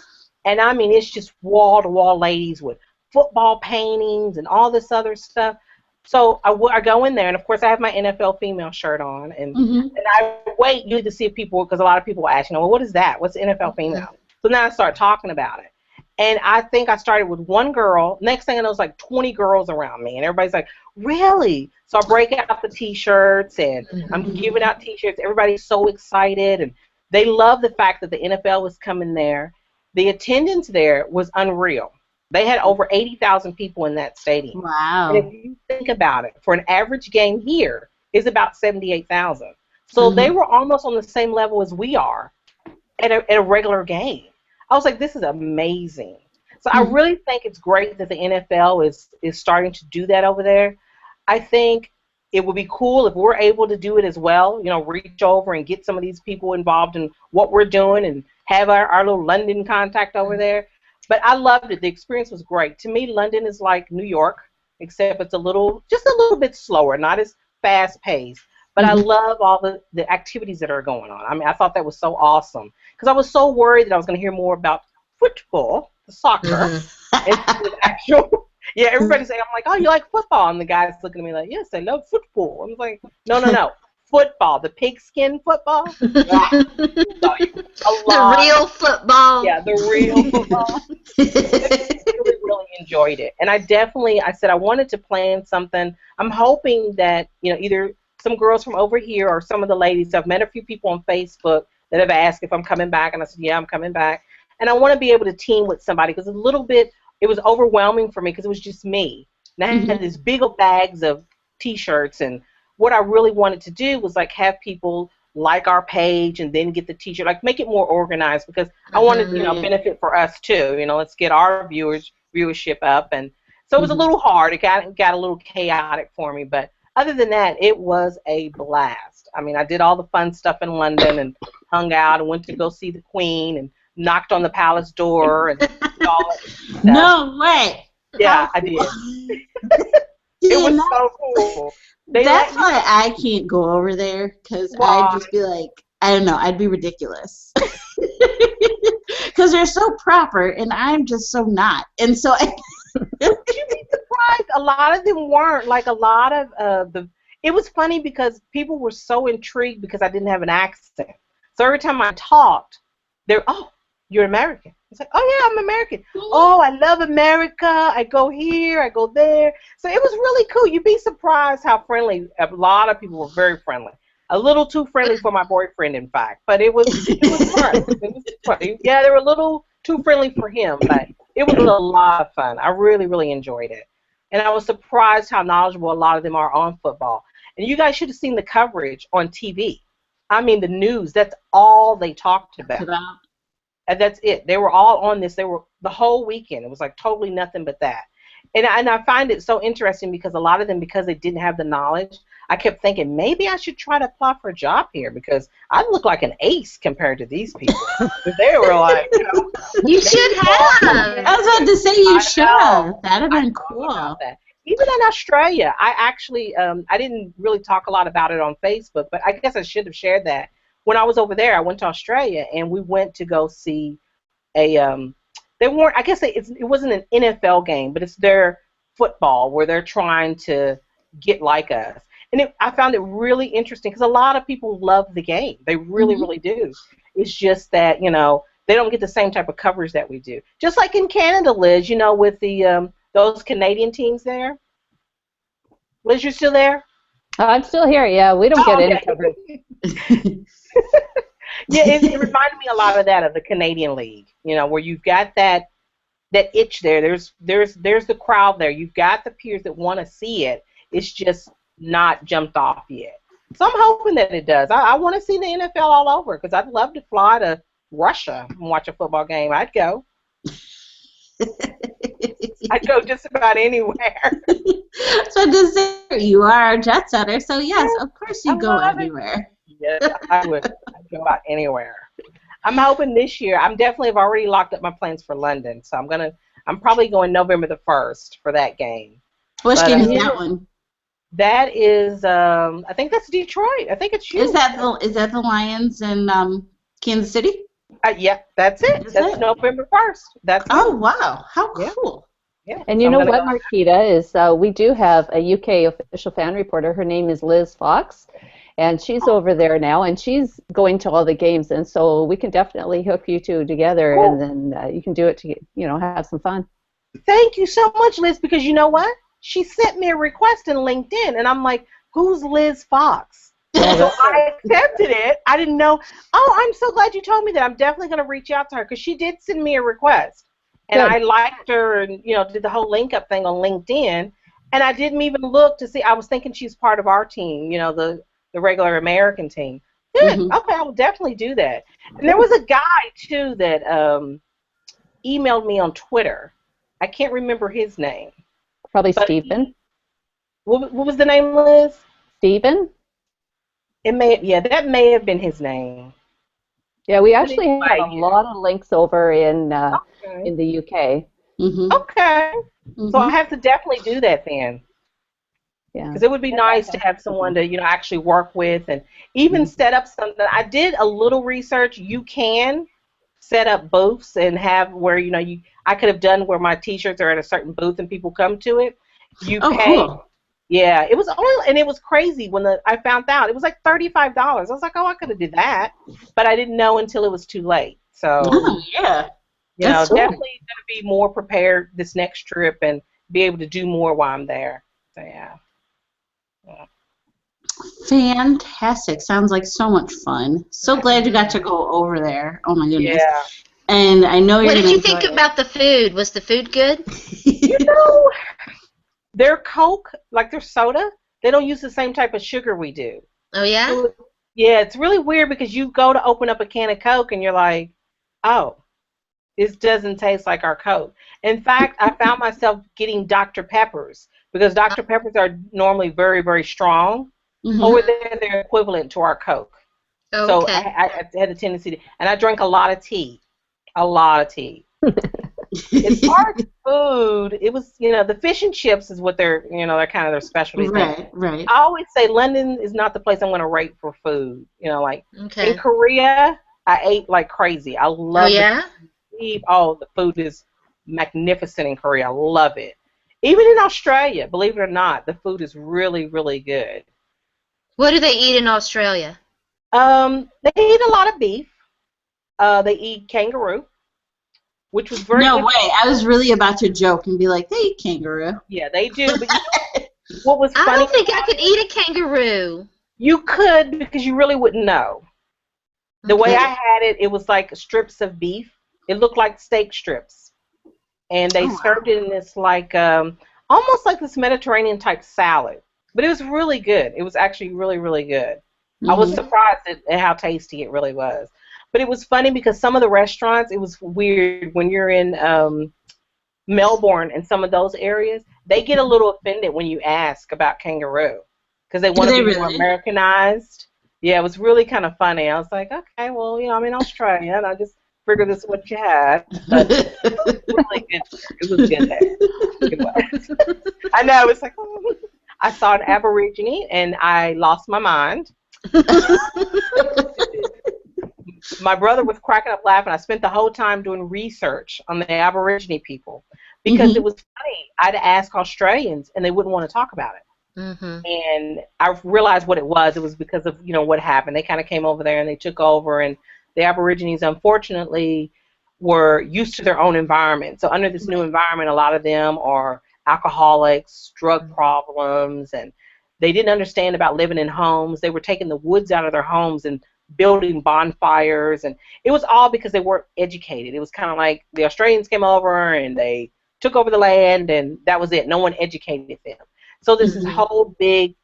and I mean, it's just wall-to-wall ladies with football paintings and all this other stuff. So I go in there, and of course I have my NFL female shirt on, and I wait usually to see if people, because a lot of people ask, well, what is that? What's NFL female? So now I start talking about it. And I think I started with one girl. Next thing I know, it's like 20 girls around me. And everybody's like, really? So I break out the T-shirts, and I'm giving out T-shirts. Everybody's so excited. And they love the fact that the NFL was coming there. The attendance there was unreal. They had over 80,000 people in that stadium. Wow. And if you think about it, for an average game here is about 78,000. So they were almost on the same level as we are at a regular game. I was like, this is amazing. So I really think it's great that the NFL is starting to do that over there. I think it would be cool if we're able to do it as well, reach over and get some of these people involved in what we're doing and have our little London contact over there. But I loved it. The experience was great. To me, London is like New York, except it's just a little bit slower, not as fast-paced. But I love all the activities that are going on. I mean, I thought that was so awesome. Because I was so worried that I was going to hear more about football, the soccer, instead of actual, Yeah, everybody say, I'm like, oh, you like football? And the guy's looking at me like, yes, I love football. I'm like, no. Football, the pigskin football. Yeah. So The real football. Yeah, the real football. Really enjoyed it. And I said I wanted to plan something. I'm hoping that, either some girls from over here or some of the ladies. I've met a few people on Facebook that have asked if I'm coming back, and I said, yeah, I'm coming back. And I want to be able to team with somebody because it was overwhelming for me because it was just me. And I had these big old bags of T-shirts, and what I really wanted to do was like have people like our page and then get the T-shirt, like make it more organized because I wanted, benefit for us too. Let's get our viewership up, and so it was a little hard. It got a little chaotic for me, but other than that, it was a blast. I mean, I did all the fun stuff in London and hung out and went to go see the Queen and knocked on the palace door and all that stuff. No way. Yeah, I did. It was so cool. That's why I can't go over there because I'd just be like, I don't know, I'd be ridiculous. Because they're so proper and I'm just so not. And so you'd be surprised. A lot of them weren't. Like a lot of it was funny because people were so intrigued because I didn't have an accent. So every time I talked, they're, oh, you're American. It's like, oh yeah, I'm American. Oh, I love America. I go here, I go there. So it was really cool. You'd be surprised how friendly. A lot of people were very friendly. A little too friendly for my boyfriend, in fact. But it was fun. It was fun. Yeah, they were a little too friendly for him, but it was a lot of fun. I really, really enjoyed it. And I was surprised how knowledgeable a lot of them are on football. And you guys should have seen the coverage on TV. I mean, the news, that's all they talked about. And that's it. They were all on this. They were the whole weekend. It was like totally nothing but that. And I find it so interesting because a lot of them, because they didn't have the knowledge, I kept thinking maybe I should try to apply for a job here because I look like an ace compared to these people. But they were like, you should have. I was about to say you should have. That'd have been cool. Even in Australia, I actually, I didn't really talk a lot about it on Facebook, but I guess I should have shared that. When I was over there, I went to Australia and we went to go see they weren't, I guess it wasn't an NFL game, but it's their football where they're trying to get like us. And I found it really interesting because a lot of people love the game. They really, really do. It's just that, they don't get the same type of coverage that we do. Just like in Canada, Liz, with the those Canadian teams there. Liz, you still there? I'm still here, yeah. We don't get any coverage. Yeah, it reminded me a lot of that, of the Canadian League, where you've got that itch there. There's the crowd there. You've got the peers that want to see it. It's just not jumped off yet. So I'm hoping that it does. I want to see the NFL all over because I'd love to fly to Russia and watch a football game. I'd go. I'd go just about anywhere. So to say you are a jet setter, so yes, of course you go everywhere. Yes, I would. I'd go out anywhere. I'm hoping this year. I've already locked up my plans for London, so I'm probably going November the 1st for that game. Which game is that one? That is, I think that's Detroit. I think it's you. Is that the Lions in Kansas City? Yeah, that's it. That's November 1st. That's oh, wow. How cool. Yeah. And you know what, Marquita, is we do have a UK official fan reporter. Her name is Liz Fox, and she's over there now, and she's going to all the games, and so we can definitely hook you two together, and then you can do it to have some fun. Thank you so much, Liz, because you know what? She sent me a request in LinkedIn, and I'm like, who's Liz Fox? So I accepted it. I didn't know. Oh, I'm so glad you told me that. I'm definitely going to reach out to her because she did send me a request. And I liked her and, did the whole link up thing on LinkedIn. And I didn't even look to see. I was thinking she's part of our team, the regular American team. Good. Okay, I will definitely do that. And there was a guy, too, that emailed me on Twitter. I can't remember his name. Probably Stephen. What was the name, Liz? Stephen? That may have been his name. Yeah, we actually have a lot of links over in the UK. Okay. So I have to definitely do that then. Yeah. Because it would be nice to have someone to, actually work with and even set up something. I did a little research. You can set up booths and have where I could have done where my T-shirts are at a certain booth and people come to it. You pay. Cool. Yeah, it was only, and it was crazy when I found out it was like $35. I was like, oh, I could have did that, but I didn't know until it was too late. So yeah, definitely going to be more prepared this next trip and be able to do more while I'm there. So yeah. Fantastic. Sounds like so much fun. So glad you got to go over there. Oh my goodness. Yeah. And I know you're. What did you think about the food? Was the food good? Their Coke, like their soda, they don't use the same type of sugar we do. Oh, yeah? So, yeah, it's really weird because you go to open up a can of Coke and you're like, oh, this doesn't taste like our Coke. In fact, I found myself getting Dr. Peppers because Dr. Peppers are normally very, very strong. Mm-hmm. Over there, they're equivalent to our Coke. Okay. So I had a tendency to, and I drank a lot of tea. A lot of tea. As far as food, it was, the fish and chips is what they're kind of their specialty thing. Right. I always say London is not the place I'm going to rate for food. Okay. In Korea, I ate like crazy. I love the food is magnificent in Korea. I love it. Even in Australia, believe it or not, the food is really, really good. What do they eat in Australia? They eat a lot of beef. They eat kangaroo. Which was very No good. way. I was really about to joke and be like, they eat kangaroo. Yeah, they do. But what was funny? I don't think I could eat a kangaroo. You could because you really wouldn't know. The way I had it, it was like strips of beef. It looked like steak strips, and they served it in this like almost like this Mediterranean type salad. But it was really good. It was actually really, really good. Mm-hmm. I was surprised at how tasty it really was. But it was funny because some of the restaurants, it was weird when you're in Melbourne and some of those areas, they get a little offended when you ask about kangaroo because they want to be more Americanized. Yeah, it was really kind of funny. I was like, okay, well, I'm in Australia, and I just figured this is what you had. But it was really good. It was good there. It was. I know. It's like, I saw an Aborigine, and I lost my mind. My brother was cracking up laughing. I spent the whole time doing research on the Aborigine people because it was funny. I'd ask Australians, and they wouldn't want to talk about it. Mm-hmm. And I realized what it was. It was because of what happened. They kind of came over there and they took over, and the Aborigines, unfortunately, were used to their own environment. So under this new environment, a lot of them are alcoholics, drug problems, and they didn't understand about living in homes. They were taking the woods out of their homes and building bonfires, and it was all because they weren't educated. It was kind of like the Australians came over and they took over the land, and that was it. No one educated them. So there's this whole big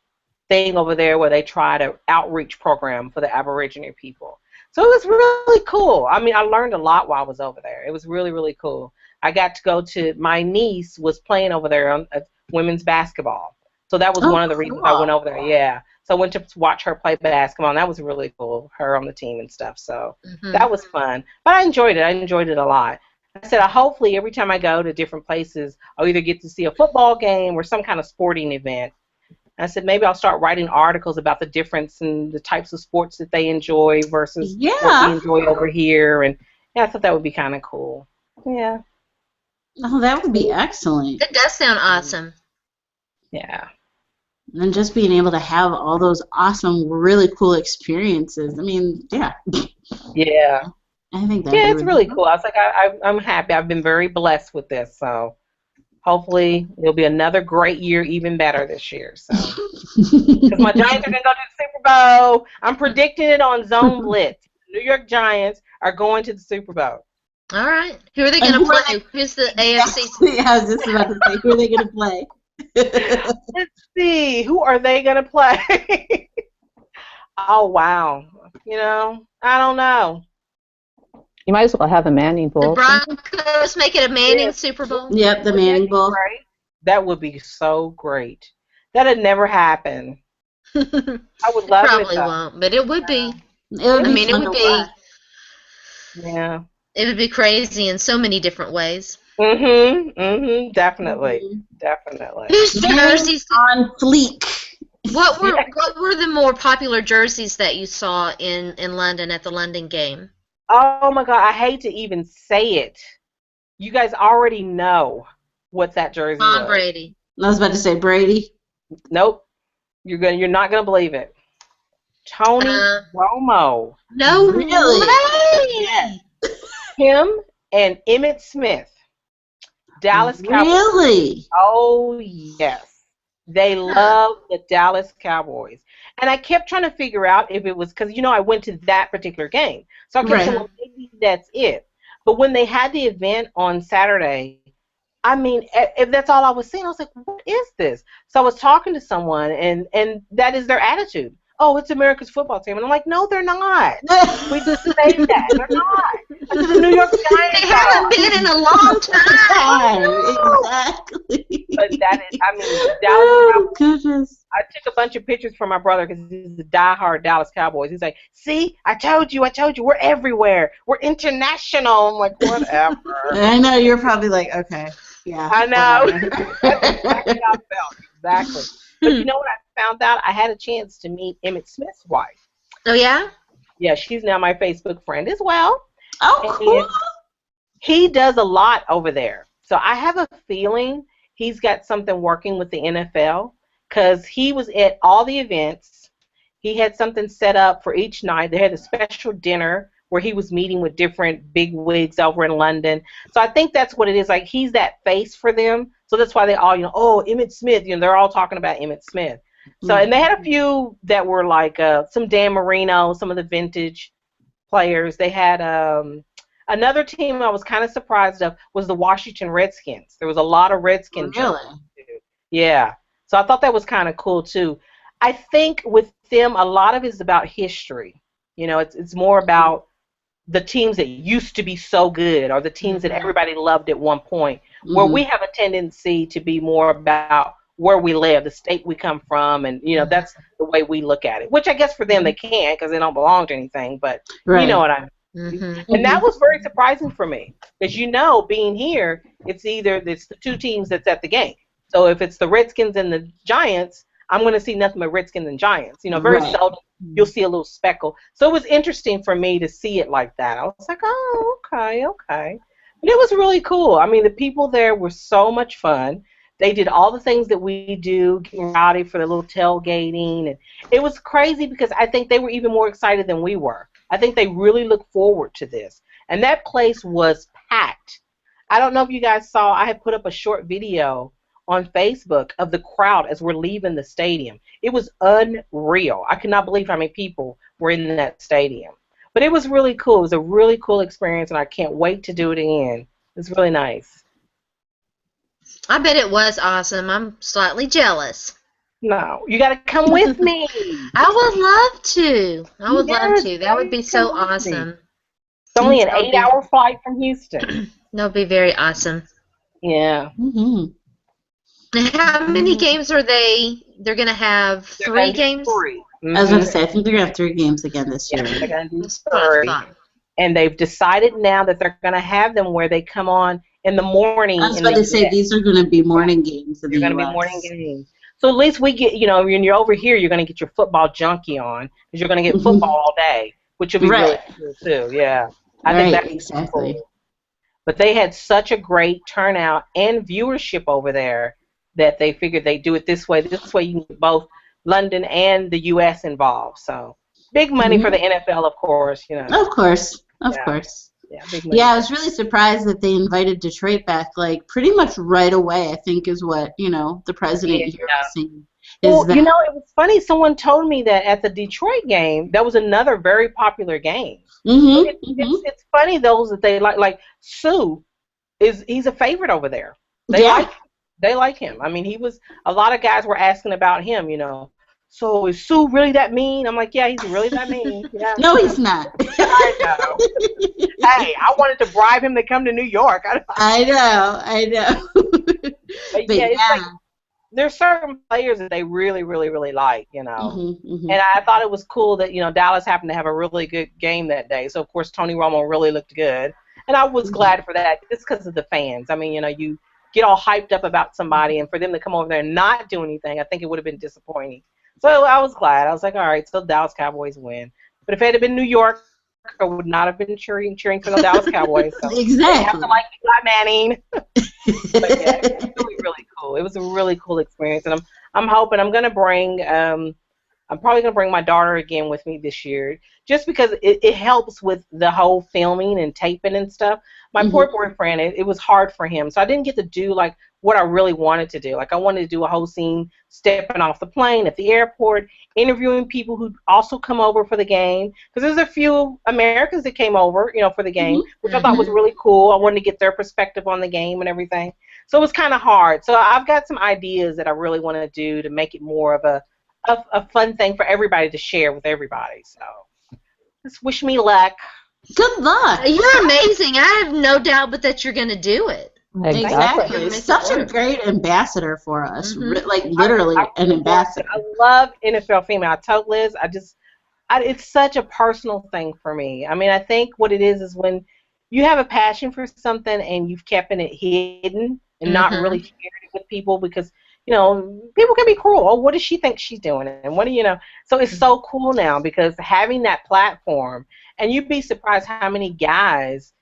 thing over there where they tried an outreach program for the Aboriginal people. So it was really cool. I mean, I learned a lot while I was over there. It was really, really cool. I got to go to, my niece was playing over there on women's basketball. So that was one of the reasons I went over there, yeah. So I went to watch her play basketball, and that was really cool, her on the team and stuff. So that was fun. But I enjoyed it. I enjoyed it a lot. I said, hopefully every time I go to different places, I'll either get to see a football game or some kind of sporting event. I said, maybe I'll start writing articles about the difference in the types of sports that they enjoy versus what we enjoy over here. And I thought that would be kind of cool. Yeah. Oh, that would be excellent. That does sound awesome. Yeah. And just being able to have all those awesome, really cool experiences. I mean, yeah. Yeah. I think that's it's really cool. I was like, I'm happy. I've been very blessed with this. So hopefully it'll be another great year, even better this year. So because my Giants are going to go to the Super Bowl. I'm predicting it on Zone Blitz. New York Giants are going to the Super Bowl. All right. Who are they going to play? Who's the AFC? Yeah, I was just about to say, who are they going to play? Let's see. Who are they going to play? Oh, wow. I don't know. You might as well have a Manning Bowl. The Broncos make it a Manning Super Bowl? Yep, the Manning Bowl. Great? That would be so great. That had never happened. I would love it. Probably won't, but it would be. It would be. Yeah. It would be crazy in so many different ways. Definitely. Definitely. Whose jerseys on fleek? What were the more popular jerseys that you saw in London at the London game? Oh my God, I hate to even say it. You guys already know what that jersey Tom was. Brady. I was about to say Brady. Nope. You're not gonna believe it. Tony Uh, Romo. no Really? way. Him and Emmitt Smith. Dallas Cowboys. Really? Oh yes. They love the Dallas Cowboys. And I kept trying to figure out if it was because I went to that particular game. So I kept saying, Right. well, maybe that's it. But when they had the event on Saturday, I mean, if that's all I was seeing, I was like, what is this? So I was talking to someone, and that is their attitude. Oh, it's America's football team. And I'm like, no, they're not. We just say that. They're not. That's what the New York They Giants haven't are. been in a long time. Exactly. But that is, I mean, Dallas Oh, Cowboys. goodness. I took a bunch of pictures for my brother because he's a diehard Dallas Cowboys. He's like, see, I told you, we're everywhere. We're international. I'm like, whatever. I know, you're probably like, okay. Yeah. I know. whatever. That's exactly how I felt. Exactly. But you know what I found out? I had a chance to meet Emmitt Smith's wife. Oh, yeah? Yeah, she's now my Facebook friend as well. Oh, cool. And he does a lot over there. So I have a feeling he's got something working with the NFL because he was at all the events. He had something set up for each night. They had a special dinner where he was meeting with different big wigs over in London. So I think that's what it is. Like, he's that face for them. So that's why they all, oh, Emmitt Smith. They're all talking about Emmitt Smith. So, and they had a few that were like some Dan Marino, some of the vintage players. They had another team I was kind of surprised of was the Washington Redskins. There was a lot of Redskins. Really? Yeah. So I thought that was kind of cool too. I think with them, a lot of it is about history. It's more about the teams that used to be so good or the teams that everybody loved at one point, where we have a tendency to be more about where we live, the state we come from, and that's the way we look at it. Which I guess for them they can't because they don't belong to anything, but Right. you know what I mean. Mm-hmm. And that was very surprising for me because being here, it's the two teams that's at the game. So if it's the Redskins and the Giants, I'm going to see nothing but Redskins and Giants. Very Right. seldom you'll see a little speckle. So it was interesting for me to see it like that. I was like, oh, okay. But it was really cool. I mean, the people there were so much fun. They did all the things that we do, getting rowdy for the little tailgating. And it was crazy because I think they were even more excited than we were. I think they really looked forward to this. And that place was packed. I don't know if you guys saw, I had put up a short video on Facebook of the crowd as we're leaving the stadium. It was unreal. I could not believe how many people were in that stadium. But it was really cool. It was a really cool experience, and I can't wait to do it again. It was really nice. I bet it was awesome. I'm slightly jealous. No, you got to come with me. I would love to. I would love Yes, to. That would be so come with me. awesome. It's only an That would 8-hour flight from Houston. That would be very awesome. Yeah. Mm-hmm. How many games are they? They're going to have They're 3 gonna do games? 3. I was going to say, I think they're going to have 3 games again this year. Yeah, they're going to do That's what I 3. thought. And they've decided now that they're going to have them where they come on in the morning. I was about to say, these are going to be morning games in the They're U.S. going to be morning games. So at least we get, when you're over here, you're going to get your football junkie on because you're going to get football all day, which will be really cool too. Yeah, I think that's exactly. cool. But they had such a great turnout and viewership over there that they figured they'd do it this way. This way you can get both London and the U.S. involved. So big money for the NFL, of course. Of course. Yeah, big money. Yeah, I was really surprised that they invited Detroit back, like, pretty much right away, I think is what, the president here was saying. Well, it was funny. Someone told me that at the Detroit game, that was another very popular game. Mm-hmm. It's funny, those that they like Sue, he's a favorite over there. They like him. I mean, a lot of guys were asking about him, So is Sue really that mean? I'm like, yeah, he's really that mean. Yeah. No, he's not. I know. Hey, I wanted to bribe him to come to New York. I know. But yeah, it's like there's certain players that they really, really, really like, And I thought it was cool that, Dallas happened to have a really good game that day. So, of course, Tony Romo really looked good. And I was glad for that just because of the fans. I mean, you get all hyped up about somebody, and for them to come over there and not do anything, I think it would have been disappointing. So I was glad. I was like, all right, so Dallas Cowboys win. But if it had been New York I would not have been cheering for the Dallas Cowboys. So Exactly. they have to like Eli Manning. But yeah, it was really, really cool. It was a really cool experience, and I'm hoping I'm gonna bring I'm probably going to bring my daughter again with me this year, just because it helps with the whole filming and taping and stuff. My poor boyfriend, it was hard for him, so I didn't get to do like what I really wanted to do. Like I wanted to do a whole scene stepping off the plane at the airport, interviewing people who also come over for the game, because there's a few Americans that came over, for the game, which I thought was really cool. I wanted to get their perspective on the game and everything. So it was kind of hard. So I've got some ideas that I really want to do to make it more of a fun thing for everybody to share with everybody. So just wish me luck. Good luck. You're amazing. I have no doubt but that you're going to do it. Exactly. Such a great ambassador for us. Like literally an ambassador. I love NFL female. I told Liz, it's such a personal thing for me. I mean, I think what it is when you have a passion for something and you've kept it hidden and not really shared it with people, because people can be cruel. Oh, what does she think she's doing? And what do you know? So it's so cool now, because having that platform, and you'd be surprised how many guys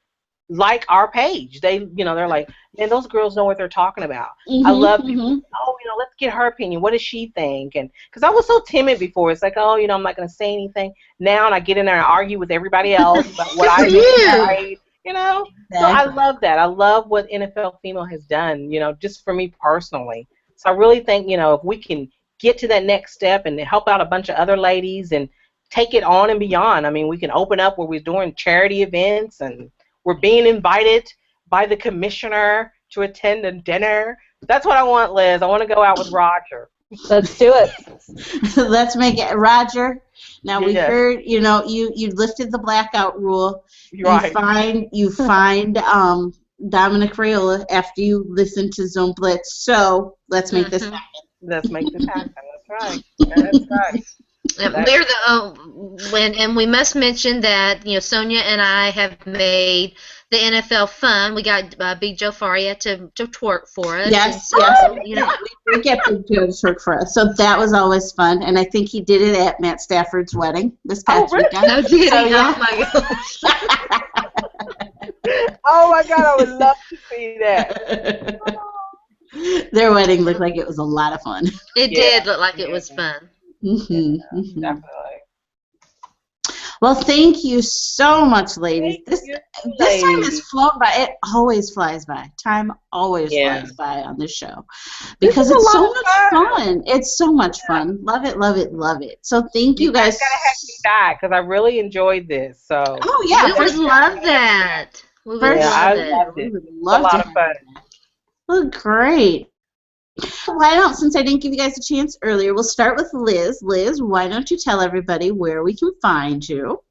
like our page. They're like, man, those girls know what they're talking about. I love people. Oh, let's get her opinion. What does she think? And because I was so timid before, it's like, oh, I'm not going to say anything. Now, and I get in there and argue with everybody else about what I do. Exactly. So I love that. I love what NFL Female has done, just for me personally. So I really think, if we can get to that next step and help out a bunch of other ladies and take it on and beyond. I mean, we can open up where we're doing charity events and we're being invited by the commissioner to attend a dinner. That's what I want, Liz. I want to go out with Roger. Let's do it. Let's make it. Roger, now we heard, you lifted the blackout rule. Right. You find Dominic Raiola after you listen to Zone Blitz. So let's make this happen. Let's make this happen. That's right. That's right. And we must mention that Sonja and I have made the NFL fun. We got Big Joe Faria to twerk for us. Yes. We get Big Joe to twerk for us. So that was always fun, and I think he did it at Matt Stafford's wedding this past weekend. No, did he? Oh my gosh. Oh my God, I would love to see that. Their wedding looked like it was a lot of fun. It did look like it was fun. Definitely. Well, thank you so much, ladies. This time has flown by. It always flies by. Time always flies by on this show, because it's so much fun. It's so much fun. Love it, love it, love it. So thank you guys. You gotta have me back, because I really enjoyed this. So. Oh yeah, we would love that. We would love it. We would love to have fun. Well, great. Why don't, since I didn't give you guys a chance earlier, we'll start with Liz. Liz, why don't you tell everybody where we can find you?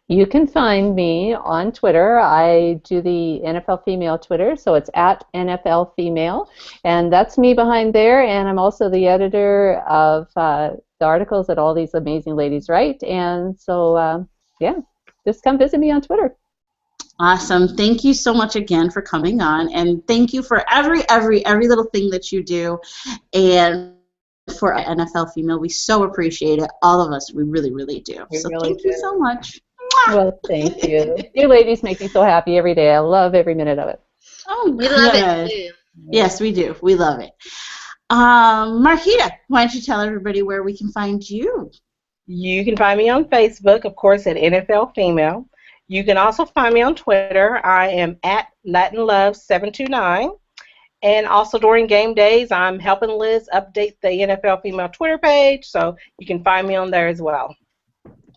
You can find me on Twitter. I do the NFL Female Twitter, so it's at NFL Female, and that's me behind there, and I'm also the editor of the articles that all these amazing ladies write, and so, just come visit me on Twitter. Awesome. Thank you so much again for coming on, and thank you for every little thing that you do, and for NFL Female. We so appreciate it. All of us, we really, really do. Thank you so much. Well, thank you. You ladies make me so happy every day. I love every minute of it. Oh, we love it too. Yes, we do. We love it. Marquita, why don't you tell everybody where we can find you? You can find me on Facebook, of course, at NFL Female. You can also find me on Twitter. I am at LatinLove729. And also during game days, I'm helping Liz update the NFL Female Twitter page, so you can find me on there as well.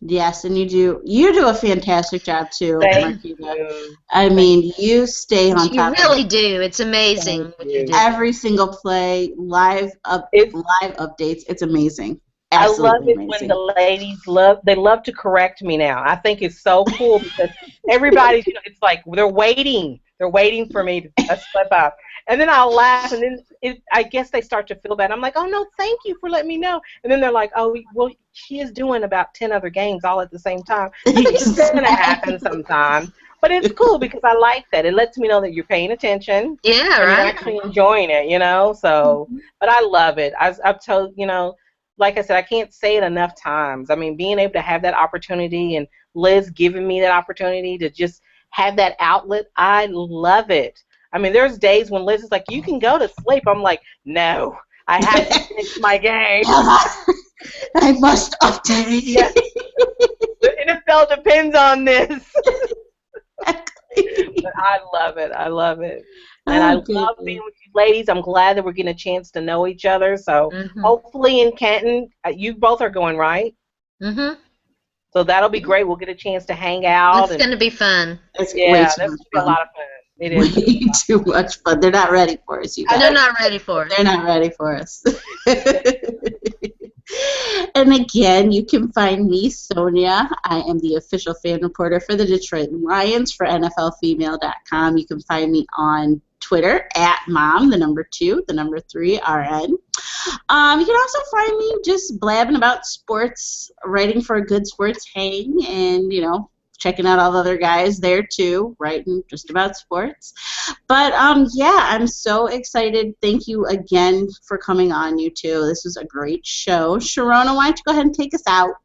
Yes, and you do a fantastic job too, Thank Marquita. you. I mean, you stay on top. You really do. It's amazing what you do. Every single play, live updates. It's amazing. Absolutely I love it amazing. when the ladies love to correct me now. I think it's so cool because everybody, it's like they're waiting for me to slip up. And then I'll laugh, and then I guess they start to feel bad. I'm like, oh, no, thank you for letting me know. And then they're like, oh, well, she is doing about 10 other games all at the same time. I think it's going to happen sometime. But it's cool because I like that. It lets me know that you're paying attention. Yeah, and right. you're actually enjoying it, So, but I love it. I've told, like I said, I can't say it enough times. I mean, being able to have that opportunity and Liz giving me that opportunity to just have that outlet. I love it. I mean, there's days when Liz is like, "You can go to sleep." I'm like, "No, I have to finish my game." I must update. Yes. The NFL depends on this. But I love it. I love it. And I love being with you ladies. I'm glad that we're getting a chance to know each other. So hopefully in Canton, you both are going, right? Mm-hmm. So that'll be great. We'll get a chance to hang out. It's going to be fun. It's that's going to be a lot of fun. It is. Way too much fun. They're not ready for us, you guys. They're not ready for us. They're not ready for us. And again, you can find me, Sonja. I am the official fan reporter for the Detroit Lions for NFLfemale.com. You can find me on Twitter at mom, the number 2, the number 3, RN. You can also find me just blabbing about sports, writing for a good sports hang, and, checking out all the other guys there too, writing just about sports. But yeah, I'm so excited. Thank you again for coming on, you two. This was a great show. Sharona, why don't you go ahead and take us out?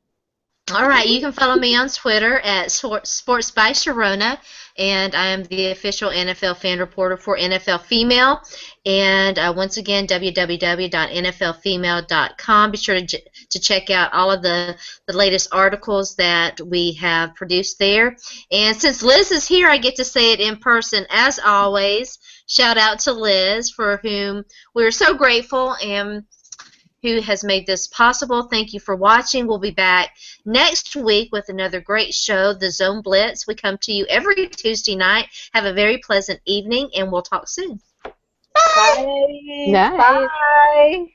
All right, you can follow me on Twitter at Sports by Sharona, and I am the official NFL fan reporter for NFL Female. And once again, www.nflfemale.com. Be sure to check out all of the latest articles that we have produced there. And since Liz is here, I get to say it in person as always. Shout out to Liz, for whom we're so grateful and who has made this possible. Thank you for watching. We'll be back next week with another great show, The Zone Blitz. We come to you every Tuesday night. Have a very pleasant evening, and we'll talk soon. Bye. Night. Bye.